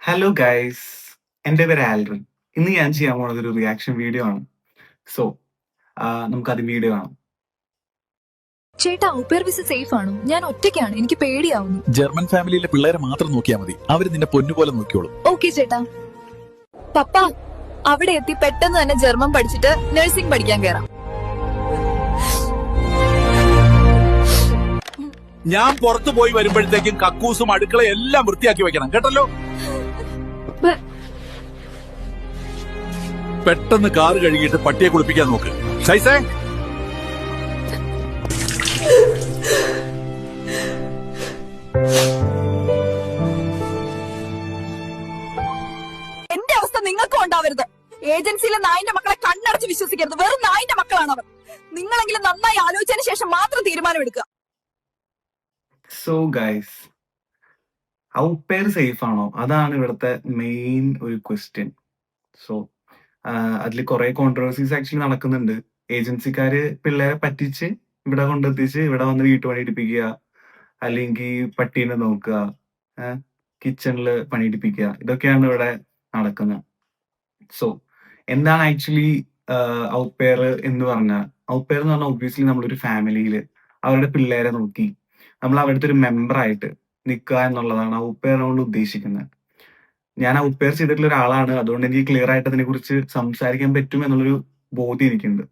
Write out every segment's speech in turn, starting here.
Hello guys, എൻ്റെ പേര് ആൽറിൻ. ഇന്ന് ഞാൻ ചെയ്യാൻ പോണത് ഒരു റിയാക്ഷൻ വീഡിയോ ആണ്. സോ നമുക്കത് വീഡിയോ കാണാം. ചേട്ടാ, ഔപേർ വിസ സേഫ് ആണോ? ഞാൻ ഒറ്റയ്ക്കാണ്, എനിക്ക് പേടിയാവുന്നു. ജർമ്മൻ ഫാമിലിയിലെ പിള്ളേരെ മാത്രം നോക്കിയാൽ മതി, അവര് നിന്നെ പൊന്നുപോലെ നോക്കിയോളും. ഓക്കെ ചേട്ടാ. പപ്പ, അവിടെ എത്തി പെട്ടെന്ന് തന്നെ ജർമ്മൻ പഠിച്ചിട്ട് നഴ്സിംഗ് പഠിക്കാൻ കയറാം. ഞാൻ പുറത്തു പോയി വരുമ്പോഴത്തേക്കും കക്കൂസും അടുക്കളയും എല്ലാം വൃത്തിയാക്കി വെക്കണം, കേട്ടല്ലോ. പെട്ടെന്ന് കാറ് കഴുകിയിട്ട് പട്ടിയെ കുളിപ്പിക്കാൻ നോക്ക്. ഷൈസേ, എന്റെ അവസ്ഥ നിങ്ങൾക്കും ഉണ്ടാവരുത്. ഏജൻസിയിലെ നായിന്റെ മക്കളെ കണ്ണടച്ച് വിശ്വസിക്കരുത്. വെറും നായിന്റെ മക്കളാണ് അവർ. നിങ്ങളെങ്കിലും നന്നായി ആലോചിച്ചതിന് ശേഷം മാത്രം തീരുമാനമെടുക്കുക. സോ ഗൈസ്, ഔപെയർ സേഫ് ആണോ? അതാണ് ഇവിടുത്തെ മെയിൻ ഒരു ക്വസ്റ്റ്യൻ. സോ അതിൽ കുറെ കോൺട്രവേഴ്സീസ് ആക്ച്വലി നടക്കുന്നുണ്ട്. ഏജൻസിക്കാര് പിള്ളേരെ പറ്റിച്ച് ഇവിടെ കൊണ്ടെത്തിച്ച് ഇവിടെ വന്ന് വീട്ടുപണി എടുപ്പിക്കുക, അല്ലെങ്കിൽ പട്ടീനെ നോക്കുക, കിച്ചണിൽ പണിയെടുപ്പിക്കുക, ഇതൊക്കെയാണ് ഇവിടെ നടക്കുന്നത്. സോ എന്താണ് ആക്ച്വലി ഔപെയർ എന്ന് പറഞ്ഞാൽ? ഔപെയർ എന്ന് പറഞ്ഞാൽ ഒബ്വിയസ്ലി നമ്മളൊരു ഫാമിലിയിൽ അവരുടെ പിള്ളേരെ നോക്കി നമ്മൾ അവിടുത്തെ ഒരു മെമ്പറായിട്ട് നിൽക്കുക എന്നുള്ളതാണ് ഔപെയർ കൊണ്ട് ഉദ്ദേശിക്കുന്നത്. ഞാൻ ഔപെയർ ചെയ്തിട്ടുള്ള ഒരാളാണ്, അതുകൊണ്ട് എനിക്ക് ക്ലിയർ ആയിട്ട് അതിനെ കുറിച്ച് സംസാരിക്കാൻ പറ്റും എന്നുള്ളൊരു ബോധ്യം എനിക്കുണ്ട്.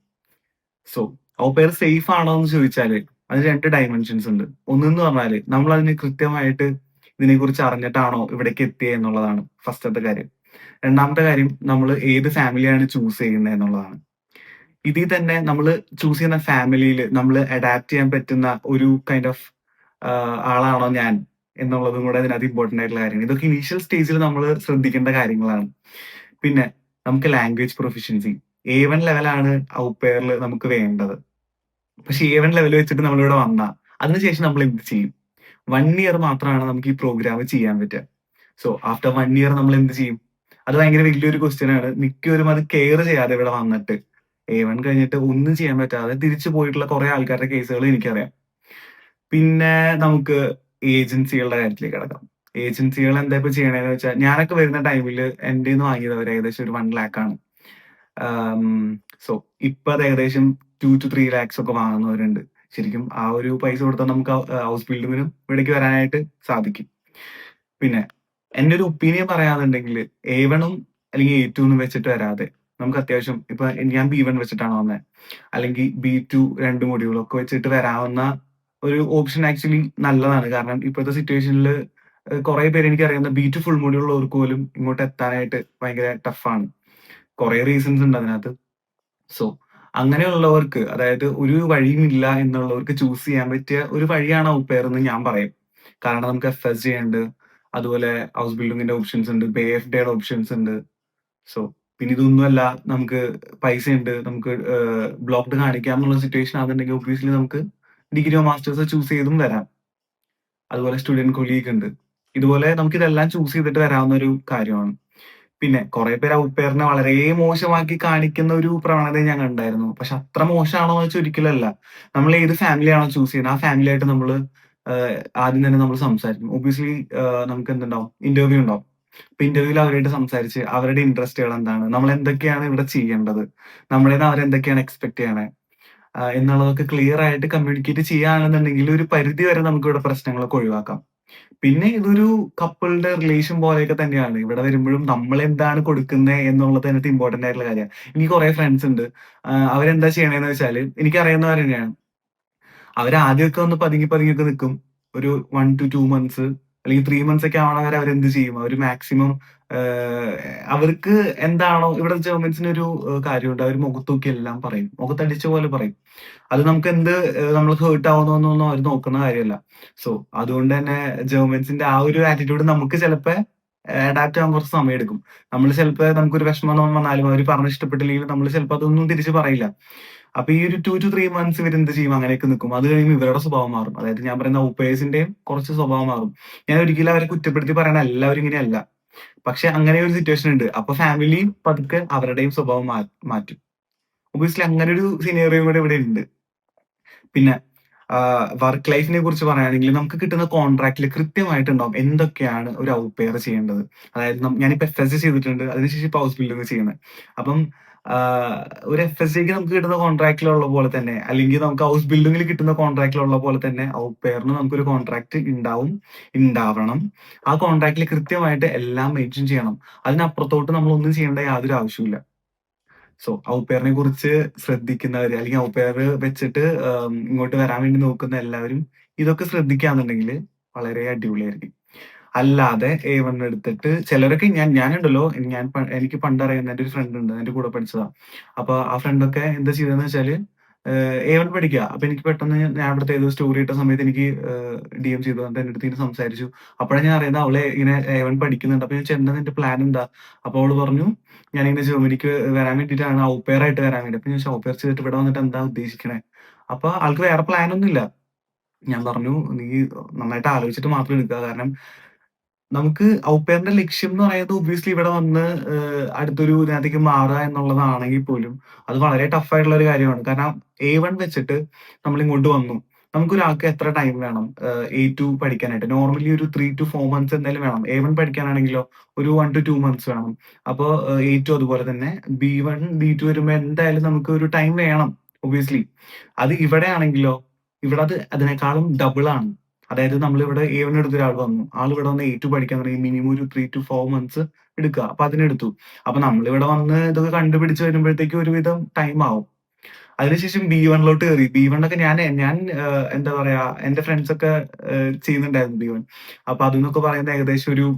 സോ ഔപെയർ സേഫ് ആണോ എന്ന് ചോദിച്ചാല് അതിന് രണ്ട് ഡയമെൻഷൻസ് ഉണ്ട്. ഒന്നെന്ന് പറഞ്ഞാല് നമ്മൾ അതിന് കൃത്യമായിട്ട് ഇതിനെക്കുറിച്ച് അറിഞ്ഞിട്ടാണോ ഇവിടേക്ക് എത്തിയത് എന്നുള്ളതാണ് ഫസ്റ്റത്തെ കാര്യം. രണ്ടാമത്തെ കാര്യം, നമ്മൾ ഏത് ഫാമിലിയാണ് ചൂസ് ചെയ്യുന്നത് എന്നുള്ളതാണ്. ഇതിൽ തന്നെ നമ്മൾ ചൂസ് ചെയ്യുന്ന ഫാമിലിയിൽ നമ്മൾ അഡാപ്റ്റ് ചെയ്യാൻ പറ്റുന്ന ഒരു കൈൻഡ് ഓഫ് ആളാണോ ഞാൻ എന്നുള്ളതും കൂടെ അതിനകത്ത് ഇമ്പോർട്ടന്റ് ആയിട്ടുള്ള കാര്യങ്ങൾ. ഇതൊക്കെ ഇനീഷ്യൽ സ്റ്റേജിൽ നമ്മൾ ശ്രദ്ധിക്കേണ്ട കാര്യങ്ങളാണ്. പിന്നെ നമുക്ക് ലാംഗ്വേജ് പ്രൊഫിഷ്യൻസി A1 ലെവലാണ് ഔപെയറിൽ നമുക്ക് വേണ്ടത്. പക്ഷെ A1 ലെവൽ വെച്ചിട്ട് നമ്മളിവിടെ വന്നാൽ അതിനുശേഷം നമ്മൾ എന്ത് ചെയ്യും? 1 ഇയർ മാത്രമാണ് നമുക്ക് ഈ പ്രോഗ്രാം ചെയ്യാൻ പറ്റുക. സോ ആഫ്റ്റർ 1 ഇയർ നമ്മൾ എന്ത് ചെയ്യും? അത് ഭയങ്കര വലിയൊരു ക്വസ്റ്റ്യൻ ആണ്. മിക്കവരും അത് കെയർ ചെയ്യാതെ ഇവിടെ വന്നിട്ട് A1 കഴിഞ്ഞിട്ട് ഒന്നും ചെയ്യാൻ പറ്റാതെ തിരിച്ചു പോയിട്ടുള്ള കുറെ ആൾക്കാരുടെ കേസുകൾ എനിക്കറിയാം. പിന്നെ നമുക്ക് ഏജൻസികളുടെ കാര്യത്തിലേക്ക് കിടക്കാം. ഏജൻസികൾ എന്താ ഇപ്പൊ ചെയ്യണേന്ന് വെച്ചാൽ, ഞാനൊക്കെ വരുന്ന ടൈമിൽ എൻ്റെ നിന്ന് വാങ്ങിയത് അവർ ഏകദേശം ഒരു 1 lakh ആണ്. സോ ഇപ്പൊ അത് ഏകദേശം 2 to 3 lakhs ഒക്കെ വാങ്ങുന്നവരുണ്ട്. ശരിക്കും ആ ഒരു പൈസ കൊടുത്താൽ നമുക്ക് ഹൗസ് ബിൽഡിങ്ങിനും ഇവിടേക്ക് വരാനായിട്ട് സാധിക്കും. പിന്നെ എൻ്റെ ഒരു ഒപ്പീനിയൻ പറയാന്നുണ്ടെങ്കിൽ A1 അല്ലെങ്കിൽ A2 വെച്ചിട്ട് വരാതെ നമുക്ക് അത്യാവശ്യം ഇപ്പൊ ഞാൻ B1 വെച്ചിട്ടാണ് വന്നത്, അല്ലെങ്കിൽ B2 2 മൊഡ്യൂളൊക്കെ വെച്ചിട്ട് വരാവുന്ന ഒരു ഓപ്ഷൻ ആക്ച്വലി നല്ലതാണ്. കാരണം ഇപ്പോഴത്തെ സിറ്റുവേഷനിൽ കുറെ പേര് എനിക്കറിയാവുന്ന B2 ഫുൾ മൊഡ്യൂൾ ഉള്ളവർക്ക് പോലും ഇങ്ങോട്ട് എത്താനായിട്ട് ഭയങ്കര ടഫാണ്. കുറെ റീസൺസ് ഉണ്ട് അതിനകത്ത്. സോ അങ്ങനെയുള്ളവർക്ക്, അതായത് ഒരു വഴിയുമില്ല എന്നുള്ളവർക്ക് ചൂസ് ചെയ്യാൻ പറ്റിയ ഒരു വഴിയാണ് ഔപെയർ എന്ന് ഞാൻ പറയും. കാരണം നമുക്ക് FSJ ഉണ്ട്, അതുപോലെ ഹൗസ് ബിൽഡിങ്ങിന്റെ ഓപ്ഷൻസ് ഉണ്ട്, BFDയുടെ ഓപ്ഷൻസ് ഉണ്ട്. സോ പിന്നെ ഇതൊന്നുമല്ല, നമുക്ക് പൈസ ഉണ്ട്, നമുക്ക് ബ്ലോക്ക്ഡ് കാണിക്കാം എന്നുള്ള സിറ്റുവേഷൻ ആണെന്നുണ്ടെങ്കിൽ ഒബ്വിയസ്ലി നമുക്ക് ഡിഗ്രിയോ മാസ്റ്റേഴ്സോ ചൂസ് ചെയ്തും വരാം. അതുപോലെ സ്റ്റുഡന്റ് കൊലീഗ് ഉണ്ട്. ഇതുപോലെ നമുക്ക് ഇതെല്ലാം ചൂസ് ചെയ്തിട്ട് വരാവുന്ന ഒരു കാര്യമാണ്. പിന്നെ കുറെ പേര് ഔപെയറിനെ വളരെ മോശമാക്കി കാണിക്കുന്ന ഒരു പ്രവണത ഞാൻ കണ്ടായിരുന്നു. പക്ഷെ അത്ര മോശമാണോ എന്ന് വെച്ചാൽ ഒരിക്കലല്ല. നമ്മൾ ഏത് ഫാമിലിയാണോ ചൂസ് ചെയ്യുന്നത് ആ ഫാമിലി ആയിട്ട് നമ്മൾ ആദ്യം തന്നെ നമ്മൾ സംസാരിക്കും. ഒബ്വിയസ്ലി നമുക്ക് എന്തുണ്ടാവും, ഇന്റർവ്യൂ ഉണ്ടാവും. അപ്പൊ ഇന്റർവ്യൂവിൽ അവരായിട്ട് സംസാരിച്ച് അവരുടെ ഇൻട്രസ്റ്റുകൾ എന്താണ്, നമ്മൾ എന്തൊക്കെയാണ് ഇവിടെ ചെയ്യേണ്ടത്, നമ്മുടെ നിന്ന് അവരെന്തൊക്കെയാണ് എക്സ്പെക്ട് ചെയ്യണേ എന്നുള്ളതൊക്കെ ക്ലിയർ ആയിട്ട് കമ്മ്യൂണിക്കേറ്റ് ചെയ്യുകയാണെന്നുണ്ടെങ്കിൽ ഒരു പരിധി വരെ നമുക്ക് ഇവിടെ പ്രശ്നങ്ങളൊക്കെ ഒഴിവാക്കാം. പിന്നെ ഇതൊരു കപ്പിളുടെ റിലേഷൻ പോലെയൊക്കെ തന്നെയാണ്. ഇവിടെ വരുമ്പോഴും നമ്മൾ എന്താണ് കൊടുക്കുന്നത് എന്നുള്ളത് അതിനകത്ത് ഇമ്പോർട്ടന്റ് ആയിട്ടുള്ള കാര്യമാണ്. എനിക്ക് കുറെ ഫ്രണ്ട്സ് ഉണ്ട്. അവരെന്താ ചെയ്യണേന്ന് വെച്ചാല് എനിക്കറിയാവുന്നവർ തന്നെയാണ്. അവരാദ്യമൊക്കെ ഒന്ന് പതുങ്ങി പതുങ്ങിയൊക്കെ നിൽക്കും. ഒരു 1 to 2 months അല്ലെങ്കിൽ 3 months ഒക്കെ ആവണ വരെ അവരെന്ത് ചെയ്യും? അവര് മാക്സിമം അവർക്ക് എന്താണോ ഇവിടെ ജർമ്മൻസിന് ഒരു കാര്യമുണ്ട്. അവർ മുഖത്ത് നോക്കി എല്ലാം പറയും. മുഖത്തടിച്ച പോലെ പറയും. അത് നമുക്ക് എന്ത് നമ്മൾ ഹേർട്ട് ആവുന്നൊന്നും അവർ നോക്കുന്ന കാര്യമല്ല. സോ അതുകൊണ്ട് തന്നെ ജർമ്മൻസിന്റെ ആ ഒരു ആറ്റിറ്റ്യൂഡ് നമുക്ക് ചിലപ്പോ അഡാപ്റ്റ് ആവാൻ കുറച്ച് സമയം എടുക്കും. നമ്മൾ ചിലപ്പോ നമുക്കൊരു വിഷമം വന്നാലും അവർ പറഞ്ഞ് ഇഷ്ടപ്പെട്ടില്ലെങ്കിൽ നമ്മൾ ചിലപ്പോൾ അതൊന്നും തിരിച്ച് പറയില്ല. അപ്പൊ ഈ ഒരു 2 to 3 months ഇവർ എന്ത് ചെയ്യും? അങ്ങനെയൊക്കെ നിൽക്കും. അത് കഴിയുമ്പോൾ ഇവരുടെ സ്വഭാവം മാറും. അതായത് ഞാൻ പറയുന്ന ഔപേഴ്സിന്റെയും കുറച്ച് സ്വഭാവം മാറും. ഞാൻ ഒരിക്കലും അവരെ കുറ്റപ്പെടുത്തി പറയണ, എല്ലാവരും ഇങ്ങനെയല്ല. പക്ഷെ അങ്ങനെ ഒരു സിറ്റുവേഷൻ ഉണ്ട്. അപ്പൊ ഫാമിലി പതുക്കെ അവരുടെയും സ്വഭാവം മാറ്റും. ഒബിയസ്ലി അങ്ങനെ ഒരു സിനേറിയോ കൂടെ ഇവിടെ ഉണ്ട്. പിന്നെ വർക്ക് ലൈഫിനെ കുറിച്ച് പറയുകയാണെങ്കിൽ നമുക്ക് കിട്ടുന്ന കോൺട്രാക്റ്റിൽ കൃത്യമായിട്ടുണ്ടാവും എന്തൊക്കെയാണ് ഒരു ഔട്ട് പെയർ ചെയ്യേണ്ടത്. അതായത് ഞാനിപ്പോൾ FSC ചെയ്തിട്ടുണ്ട്. അതിനുശേഷം ഇപ്പോൾ ഹൗസ് ബിൽഡിംഗ് ചെയ്യുന്നത്. അപ്പം ഒരു FSCക്ക് നമുക്ക് കിട്ടുന്ന കോൺട്രാക്റ്റിലുള്ള പോലെ തന്നെ, അല്ലെങ്കിൽ നമുക്ക് ഹൗസ് ബിൽഡിംഗിൽ കിട്ടുന്ന കോൺട്രാക്റ്റിലുള്ള പോലെ തന്നെ ഔട്ട് പെയറിന് നമുക്കൊരു കോൺട്രാക്റ്റ് ഉണ്ടാവണം. ആ കോൺട്രാക്റ്റിൽ കൃത്യമായിട്ട് എല്ലാം മെൻഷൻ ചെയ്യണം. അതിനപ്പുറത്തോട്ട് നമ്മളൊന്നും ചെയ്യേണ്ട യാതൊരു ആവശ്യമില്ല. സോ ഔട്ട് പെയറിനെ കുറിച്ച് ശ്രദ്ധിക്കുന്നവര്, അല്ലെങ്കിൽ ഔട്ട് പെയർ വെച്ചിട്ട് ഇങ്ങോട്ട് വരാൻ വേണ്ടി നോക്കുന്ന എല്ലാവരും ഇതൊക്കെ ശ്രദ്ധിക്കാന്നുണ്ടെങ്കിൽ വളരെ അടിപൊളിയായിരിക്കും. അല്ലാതെ A1 എടുത്തിട്ട് ചിലരൊക്കെ ഞാനുണ്ടല്ലോ, എനിക്ക് പണ്ടറിയുന്ന എന്റെ ഒരു ഫ്രണ്ട് ഉണ്ട്. എന്റെ കൂടെ പഠിച്ചതാ. അപ്പൊ ആ ഫ്രണ്ടൊക്കെ എന്താ ചെയ്തതെന്ന് വെച്ചാല് A1 പഠിക്കുക. അപ്പൊ എനിക്ക് പെട്ടെന്ന് ഞാൻ ഇവിടുത്തെ ഏതോ സ്റ്റോറി ഇട്ട സമയത്ത് എനിക്ക് DM ചെയ്തു. എന്നിട്ട് എന്റെ അടുത്ത് ഇങ്ങനെ സംസാരിച്ചു. അപ്പോഴാണ് ഞാൻ അറിയുന്നത് അവള് ഇങ്ങനെ A1 പഠിക്കുന്നുണ്ട്. അപ്പൊ ഞാൻ ചോദിച്ചു എന്താ നിന്റെ പ്ലാൻ എന്താ? അപ്പൊ അവള് പറഞ്ഞു ഞാനിങ്ങനെ ജർമ്മനിക്ക് വരാൻ വേണ്ടിയിട്ടാണ് ഔട്ട് പെയർ ആയിട്ട് വരാൻ വേണ്ടി. അപ്പൊ ഞാൻ ചോദിച്ചു ഔട്ട് പെയർ ചെയ്തിട്ട് ഇവിടെ വന്നിട്ട് എന്താ ഉദ്ദേശിക്കണേ? അപ്പൊ ആൾക്ക് വേറെ പ്ലാൻ ഒന്നുമില്ല. ഞാൻ പറഞ്ഞു നീ നന്നായിട്ട് ആലോചിച്ചിട്ട് മാത്രം എടുക്കുക. കാരണം നമുക്ക് ഔട്ട് പെയറിന്റെ ലക്ഷ്യം എന്ന് പറയുന്നത് ഒബ്വിയസ്ലി ഇവിടെ വന്ന് അടുത്തൊരു ഇതിനകത്തേക്ക് മാറുക എന്നുള്ളതാണെങ്കിൽ പോലും അത് വളരെ ടഫ് ആയിട്ടുള്ള ഒരു കാര്യമാണ്. കാരണം A1 വെച്ചിട്ട് നമ്മൾ ഇങ്ങോട്ട് വന്നു. നമുക്കൊരാൾക്ക് എത്ര ടൈം വേണം A2 പഠിക്കാനായിട്ട്? നോർമലി ഒരു 3 to 4 മന്ത്സ് എന്തായാലും വേണം. A1 പഠിക്കാനാണെങ്കിലോ ഒരു 1 to 2 മന്ത്സ് വേണം. അപ്പോ A2 അതുപോലെ തന്നെ. B1, B2 വരുമ്പോ എന്തായാലും നമുക്ക് ഒരു ടൈം വേണം ഒബ്വിയസ്ലി. അത് ഇവിടെ ആണെങ്കിലോ ഇവിടെ അത് അതിനേക്കാളും ഡബിൾ ആണ്. അതായത് നമ്മളിവിടെ A1 എടുത്ത ഒരാൾ വന്നു. ആള് ഇവിടെ വന്ന് A2 പഠിക്കാൻ തുടങ്ങി മിനിമം ഒരു 3 to 4 മന്ത്സ് എടുക്കുക. അപ്പൊ അതിനെടുത്തു. അപ്പൊ നമ്മളിവിടെ വന്ന് ഇതൊക്കെ കണ്ടുപിടിച്ച് വരുമ്പോഴത്തേക്കും ഒരുവിധം ടൈം ആവും. അതിനുശേഷം B1 കയറി. B1 ഒക്കെ ഞാൻ എന്താ പറയാ എന്റെ ഫ്രണ്ട്സ് ഒക്കെ ചെയ്യുന്നുണ്ടായിരുന്നു B1. അപ്പൊ അതെന്നൊക്കെ പറയുന്നത് ഏകദേശം ഒരു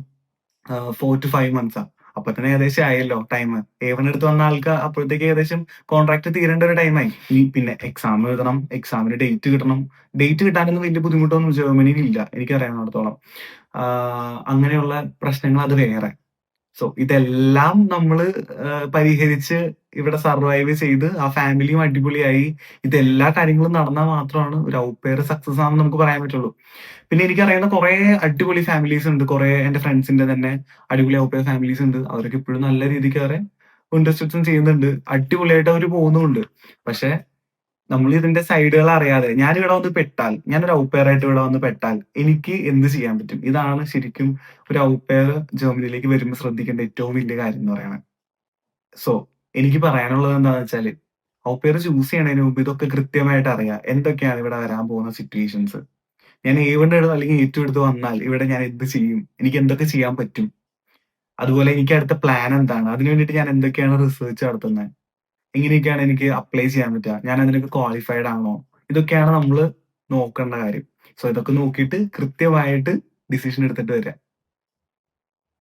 4 to 5 മന്ത്സാ. അപ്പൊ തന്നെ ഏകദേശം ആയല്ലോ ടൈം. A1 എടുത്ത് വന്ന ആൾക്ക് അപ്പോഴത്തേക്ക് ഏകദേശം കോൺട്രാക്ട് തീരേണ്ട ഒരു ടൈമായി. പിന്നെ എക്സാം എഴുതണം, എക്സാമിന് ഡേറ്റ് കിട്ടണം. ഡേറ്റ് കിട്ടാനൊന്നും വലിയ ബുദ്ധിമുട്ടൊന്നും ജർമ്മനിയിൽ ഇല്ല എനിക്കറിയാവുന്നിടത്തോളം. അങ്ങനെയുള്ള പ്രശ്നങ്ങൾ അത് വേറെ. സോ ഇതെല്ലാം നമ്മള് പരിഹരിച്ച് ഇവിടെ സർവൈവ് ചെയ്ത് ആ ഫാമിലിയും അടിപൊളിയായി ഇതെല്ലാ കാര്യങ്ങളും നടന്നാൽ മാത്രമാണ് ഒരു ഔട്ട് പെയർ സക്സസ് ആണെന്ന് നമുക്ക് പറയാൻ പറ്റുള്ളൂ. പിന്നെ എനിക്കറിയുന്ന കുറെ അടിപൊളി ഫാമിലീസ് ഉണ്ട്. കുറെ എന്റെ ഫ്രണ്ട്സിന്റെ തന്നെ അടിപൊളി ഔട്ട് പെയർ ഫാമിലീസ് ഉണ്ട്. അവരൊക്കെ ഇപ്പോഴും നല്ല രീതിക്ക് അവരെ ഇൻട്രസ്റ്റും ചെയ്യുന്നുണ്ട്. അടിപൊളിയായിട്ട് അവർ പോകുന്നുമുണ്ട്. പക്ഷെ നമ്മൾ ഇതിന്റെ സൈഡുകൾ അറിയാതെ ഞാനിവിടെ വന്ന് പെട്ടാൽ, ഞാനൊരു ഔട്ട് പെയർ ആയിട്ട് ഇവിടെ വന്ന് പെട്ടാൽ എനിക്ക് എന്ത് ചെയ്യാൻ പറ്റും? ഇതാണ് ശരിക്കും ഒരു ഔട്ട് പെയർ ജർമ്മനിയിലേക്ക് വരുമ്പോൾ ശ്രദ്ധിക്കേണ്ട ഏറ്റവും വലിയ കാര്യം എന്ന് പറയുന്നത്. സോ എനിക്ക് പറയാനുള്ളത് എന്താണെന്ന് വെച്ചാല് ഔട്ട് പെയർ ചൂസ് ചെയ്യണതിന് മുമ്പ് ഇതൊക്കെ കൃത്യമായിട്ട് അറിയാം. എന്തൊക്കെയാണ് ഇവിടെ വരാൻ പോകുന്ന സിറ്റുവേഷൻസ്. ഞാൻ A1 എടുത്ത് അല്ലെങ്കിൽ A2 എടുത്ത് വന്നാൽ ഇവിടെ ഞാൻ എന്ത് ചെയ്യും? എനിക്ക് എന്തൊക്കെ ചെയ്യാൻ പറ്റും? അതുപോലെ എനിക്ക് അടുത്ത പ്ലാൻ എന്താണ്? അതിന് വേണ്ടിയിട്ട് ഞാൻ എന്തൊക്കെയാണ് റിസർച്ച് നടത്തുന്നത്? എങ്ങനെയൊക്കെയാണ് എനിക്ക് അപ്ലൈ ചെയ്യാൻ പറ്റുക? ഞാൻ അതിനൊക്കെ ക്വാളിഫൈഡ് ആണോ? ഇതൊക്കെയാണ് നമ്മള് നോക്കേണ്ട കാര്യം. സോ ഇതൊക്കെ നോക്കിയിട്ട് കൃത്യമായിട്ട് ഡിസിഷൻ എടുത്തിട്ട് വരിക.